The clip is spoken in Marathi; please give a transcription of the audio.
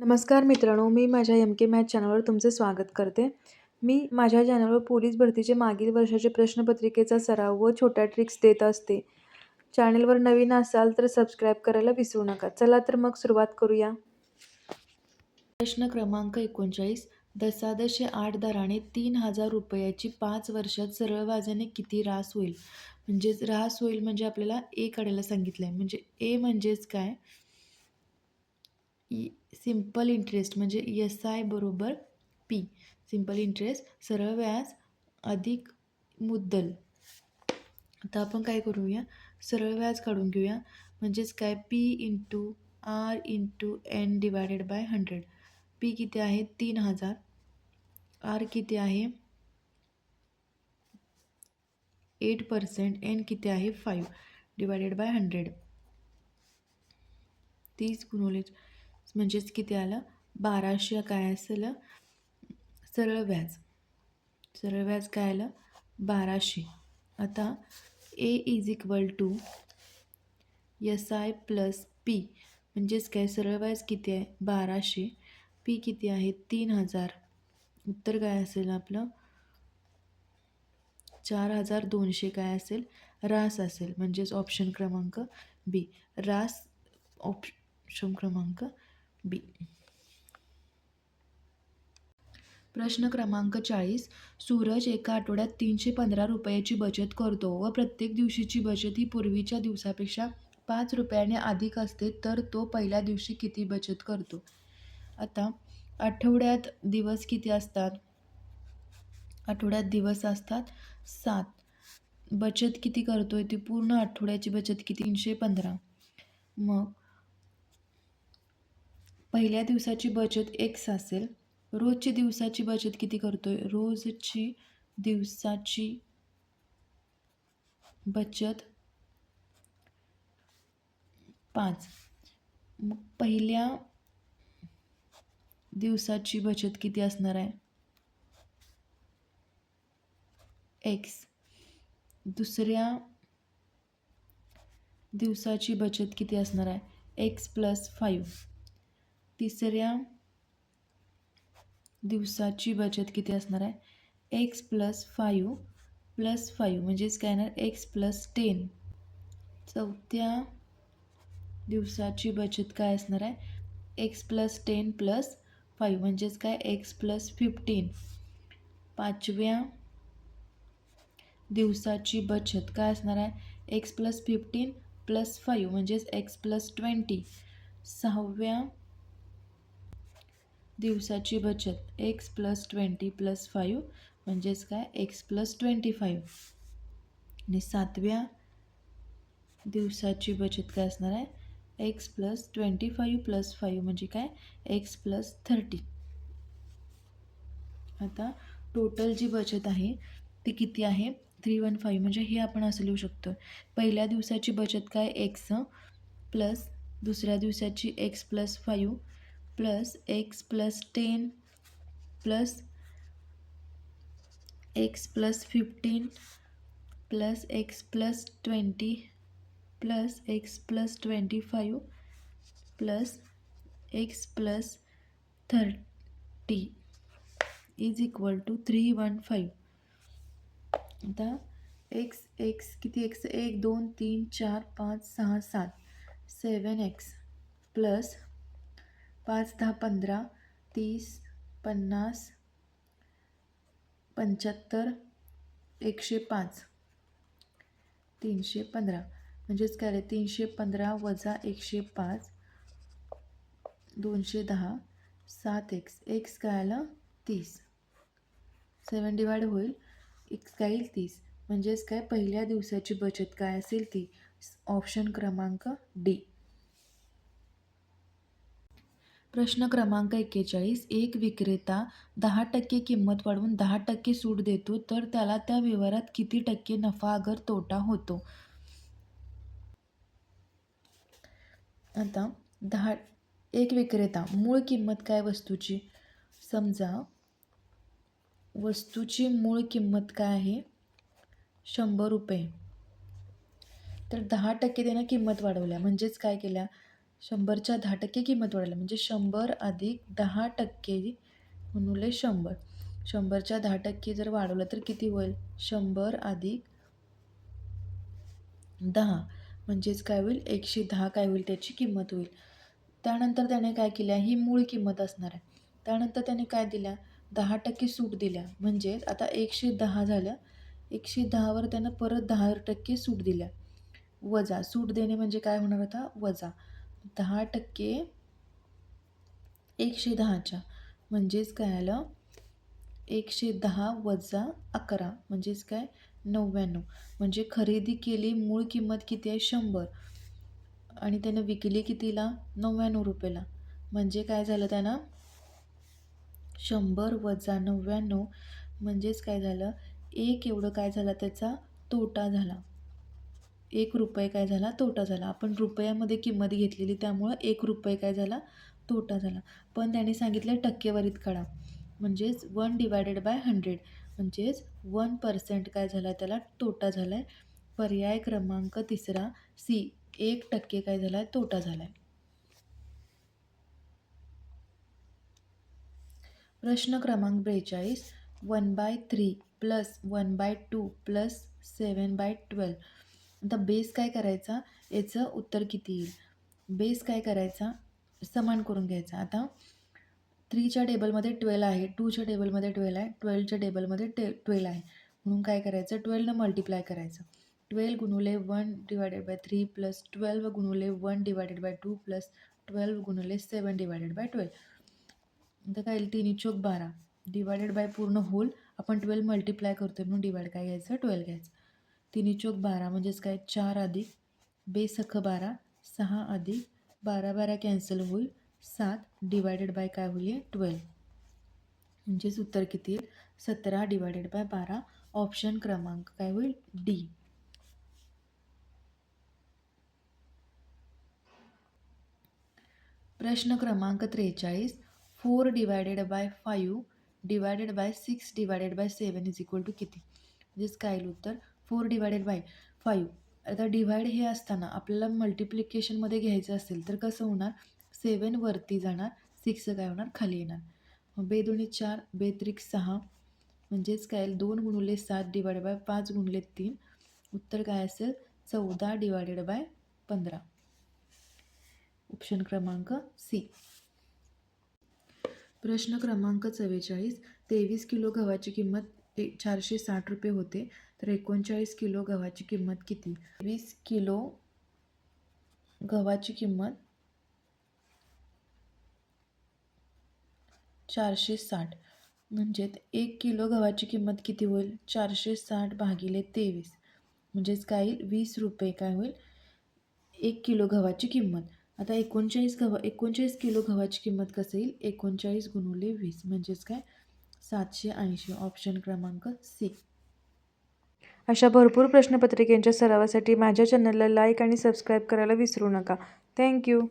नमस्कार मित्रांनो, मी माझ्या एम के मॅथ चॅनलवर तुमचे स्वागत करते. मी माझ्या चॅनलवर पोलीस भरतीचे मागील वर्षाचे प्रश्नपत्रिकेचा सराव व छोट्या ट्रिक्स देत असते. चॅनलवर नवीन असाल तर सबस्क्राईब करायला विसरू नका. चला तर मग सुरुवात करूया. प्रश्न क्रमांक 39. दशांश आठ दराने 3,000 रुपयाची 5 वर्षात सरळ व्याजाने किती रास होईल? म्हणजेच रास होईल म्हणजे आपल्याला ए काढायला सांगितलं आहे. म्हणजे ए म्हणजेच काय? सिम्पल इंटरेस्ट म्हणजे SI बरोबर P. सिम्पल इंटरेस्ट सरळ व्याज अधिक मुद्दल. आता आपण काय करूया, सरळ व्याज काढून घेऊया. म्हणजेच काय, P into R into N divided by 100. P किती आहे 3,000, R किती आहे 8%, N किती आहे 5 डिवायडेड बाय 100. 30 गुणिले म्हणजेच किती आलं 1200. काय असेल सरळ व्याज? सरळ व्याज काय आलं 1200. आता A is equal to SI plus P म्हणजेच काय, सरळ व्याज किती आहे 1200, P किती आहे 3,000. उत्तर काय असेल आपलं 4,200. काय असेल रास असेल. म्हणजेच ऑप्शन क्रमांक बी रास. ऑप्शन क्रमांक बी. प्रश्न क्रमांक 40. सूरज एका आठवड्यात 315 रुपयाची बचत करतो व प्रत्येक दिवशीची बचत ही पूर्वीच्या दिवसापेक्षा 5 रुपयाने अधिक असते, तर तो पहिल्या दिवशी किती बचत करतो? आता आठवड्यात दिवस किती असतात? आठवड्यात दिवस असतात 7. बचत किती करतोय ती पूर्ण आठवड्याची बचत किती 315. मग पहिल्या दिवसाची बचत x असेल. रोजची दिवसाची बचत किती करतोय? रोजची दिवसाची बचत 5. मग पहिल्या दिवसाची बचत किती असणार आहे x. दुसऱ्या दिवसाची बचत किती असणार आहे x प्लस 5. तिसऱ्या दिवसाची बचत किती असणार आहे x प्लस 5 प्लस 5 म्हणजेच काय येणार x प्लस 10. चौथ्या दिवसाची बचत काय असणार आहे x प्लस 10 प्लस 5 म्हणजेच काय x प्लस 15. पाचव्या दिवसाची बचत काय असणार आहे x प्लस 15 प्लस 5 म्हणजेच x प्लस 20. सहाव्या दिवसाची बचत x प्लस 20 प्लस 5 म्हणजेच काय x प्लस 25. आणि सातव्या दिवसाची बचत काय असणार आहे x प्लस 25 प्लस 5 म्हणजे काय x प्लस 30. आता टोटल जी बचत आहे ती किती आहे 315. म्हणजे हे आपण असं लिहू शकतो, पहिल्या दिवसाची बचत काय x प्लस दुसऱ्या दिवसाची x plus 5 plus x plus 10 plus x plus 15 plus x plus 20 plus x plus 25 plus x plus 30 is equal to 315. आता x किती x 1 2 3 4 5 6 7 7x प्लस 5 10 15 30 50 75 105 315. म्हणजेच काय 315 वजा 105 210 7x. x काय आलं 30. 7 डिवाइड होईल x काय येईल 30. म्हणजेच काय पहिल्या दिवसाची बचत काय असेल ती ऑप्शन क्रमांक डी. प्रश्न क्रमांक 41. एक विक्रेता 10% किंमत वाढवून 10% सूट देतो, तर त्याला त्या व्यवहारात किती टक्के नफा अगर तोटा होतो? आता एक विक्रेता मूळ किंमत काय वस्तूची, समजा वस्तूची मूळ किंमत काय आहे 100 रुपये, तर 10% त्यानं किंमत वाढवल्या. म्हणजेच काय केल्या 100च्या 10% किंमत वाढवली म्हणजे 100 अधिक 10% गुणिले 100. 100च्या 10% जर वाढवलं तर किती होईल? 100 अधिक 10 म्हणजेच काय होईल? 110 काय होईल? त्याची किंमत होईल. त्यानंतर त्याने काय केल्या? ही मूळ किंमत असणार आहे. त्यानंतर त्याने काय दिल्या? 10% सूट दिल्या. म्हणजेच आता 110 झाल्या. 110वर त्यानं परत 10% सूट दिल्या. वजा सूट देणे म्हणजे काय होणार आता? वजा 10% 110च्या म्हणजेच काय आलं? 110 वजा 11 म्हणजेच काय? 99. म्हणजे खरेदी केली मूळ किंमत किती आहे? 100 आणि त्यानं विकली कितीला? 99 रुपयाला. म्हणजे काय झालं त्यानं? 100 वजा 99 म्हणजेच काय झालं? 1 एवढं काय झालं त्याचा तोटा झाला. 1 रुपये काय झाला? तोटा झाला. आपण रुपयामध्ये किंमत घेतलेली त्यामुळं 1 रुपये काय झाला? तोटा झाला. पण त्याने सांगितलं टक्केवारीत काढा. म्हणजेच 1/100 म्हणजेच 1% काय झाला त्याला? तोटा झाला आहे. पर्याय क्रमांक 3 सी 1% काय झाला आहे? तोटा झाला आहे. प्रश्न क्रमांक 42 1/3 प्लस 1/2 प्लस 7/12. आता बेस काय करायचा? याचं उत्तर किती येईल? बेस काय करायचा? समान करून घ्यायचा. आता 3च्या टेबलमध्ये 12 आहे, 2च्या टेबलमध्ये 12 आहे, 12च्या टेबलमध्ये 12 आहे. म्हणून काय करायचं? 12 न मल्टिप्लाय करायचं. 12 गुणुले 1/3 प्लस 12 गुणुले 1/2 प्लस 12 गुणुले 7/12. आता काय येईल? 3 चोक 12 डिवायडेड बाय पूर्ण होल. आपण 12 मल्टिप्लाय करतोय म्हणून डिवाइड काय घ्यायचं? 12 घ्यायचं. 3 चोक 12 म्हणजेच काय? 4 अधिक बेसख 12 6 अधिक 12 कॅन्सल होईल 7 डिवायडेड बाय काय होईल? 12. म्हणजेच उत्तर किती येईल? 17/12. ऑप्शन क्रमांक काय होईल? डी. प्रश्न क्रमांक 43 4 divided by 5 divided by 6 divided by 7 is equal to किती? म्हणजेच काय येईल उत्तर? 4 डिवायडेड बाय 5. आता डिवाइड हे असताना आपल्याला मल्टिप्लिकेशनमध्ये घ्यायचं असेल तर कसं होणार? 7 वरती जाणार, 6 काय होणार? खाली येणार. मग 2 दुनी 4 2 त्रिक 6 म्हणजेच काय येईल? 2 गुणुले 7 डिवायडेड बाय 5 गुणुले 3. उत्तर काय असेल? 14 डिवायडेड बाय 15. ऑप्शन क्रमांक सी. प्रश्न क्रमांक 44 23 किलो गव्हाची किंमत 460 रुपये होते तर 39 किलो गव्हाची किंमत किती? 23 किलो गव्हाची किंमत 460 म्हणजे 1 किलो गव्हाची किंमत किती होईल? 460 भागिले 23 म्हणजेच काय येईल? 20 रुपये काय होईल? 1 किलो गव्हाची किंमत. आता 39 किलो गव्हाची किंमत कसं येईल? 39 गुणुले 20 म्हणजेच काय? 780. ऑप्शन क्रमांक सी. अशा भरपूर प्रश्नपत्रिकेच्या सरावासाठी माझ्या चॅनलला लाईक आणि सबस्क्राईब करायला विसरू नका. थँक्यू.